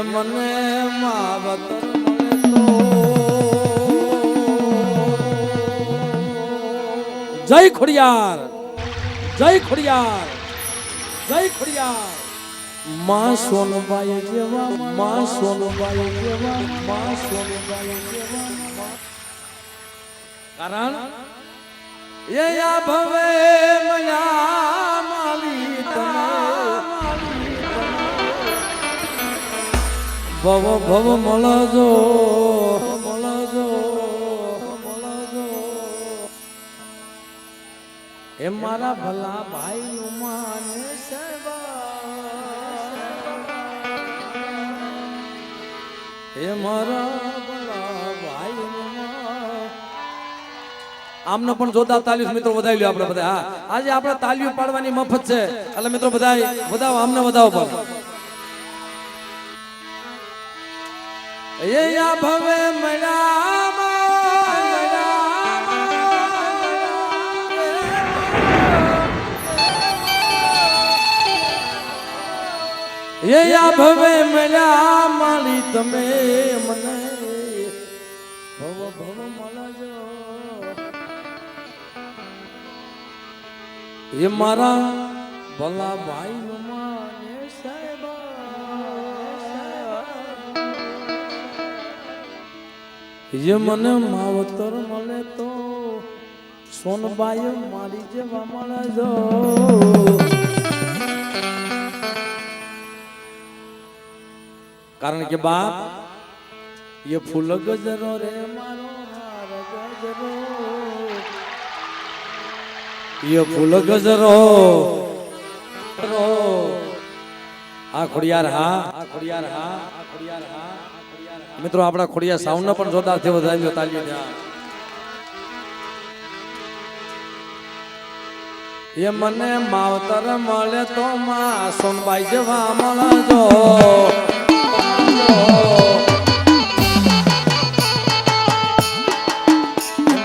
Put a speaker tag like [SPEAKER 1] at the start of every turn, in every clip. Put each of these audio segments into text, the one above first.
[SPEAKER 1] મને માવતર મળે તો જય ખોડિયાર, જય ખોડિયાર, જય ખોડિયાર. માં સોનબાઈ જેવા, માં સોનબાઈ જેવા, માં સોનબાઈ જેવા. કારણ એ આ ભવે મયા માલી ભવ ભવ મળજો, મળજો, મળજો. એ મારા ભલા ભાઈ નું માને એ મારા ભલા ભાઈ નું. આમને પણ જોતા તાલીઓ મિત્રો વધાવી લ્યો આપણે બધા. હા, આજે આપણે તાલીઓ પાડવાની મફત છે એટલે મિત્રો બધા વધાવો, આમને વધાવો પણ. એ આ ભવે મળ્યા, એ આ ભવે મળ્યા માલી તમે મને ભવ ભવ મળજો. એ મારા ભલા ભાઈ નું માને સાહેબ એ મને માવતર મળે તો સોનબાઈ મારી જેવા મળજો. કારણ કે બાપ એ ફૂલ ગજરો રે મારો હાર ગજરો, એ ફૂલ ગજરો આ ખોડિયાર. હા, આ ખોડિયાર. હા, આ ખોડિયાર. હા. મિત્રો આપણા ખોડિયાર સાઉન્ડ પણ જોરદાર છે, વધારી તાલીઓ ત્યાં. એ મને માવતર મળે તો માં સોનબાઈ જેવા મળજો.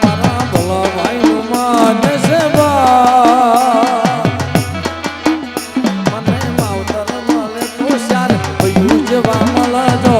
[SPEAKER 1] મારા ભલા ભાઈ નું માને છે મને માવતર મળે તો શાર ભયું જેવા મળજો.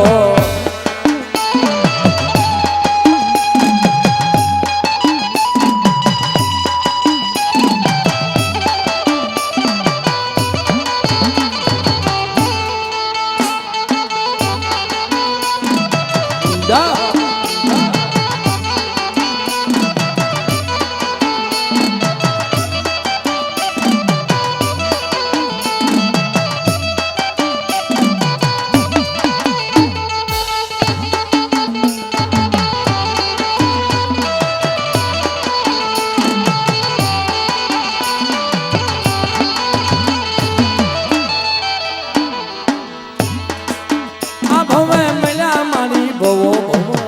[SPEAKER 1] ભવે મળ્યા મારી ભવો ભવો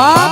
[SPEAKER 1] બાપ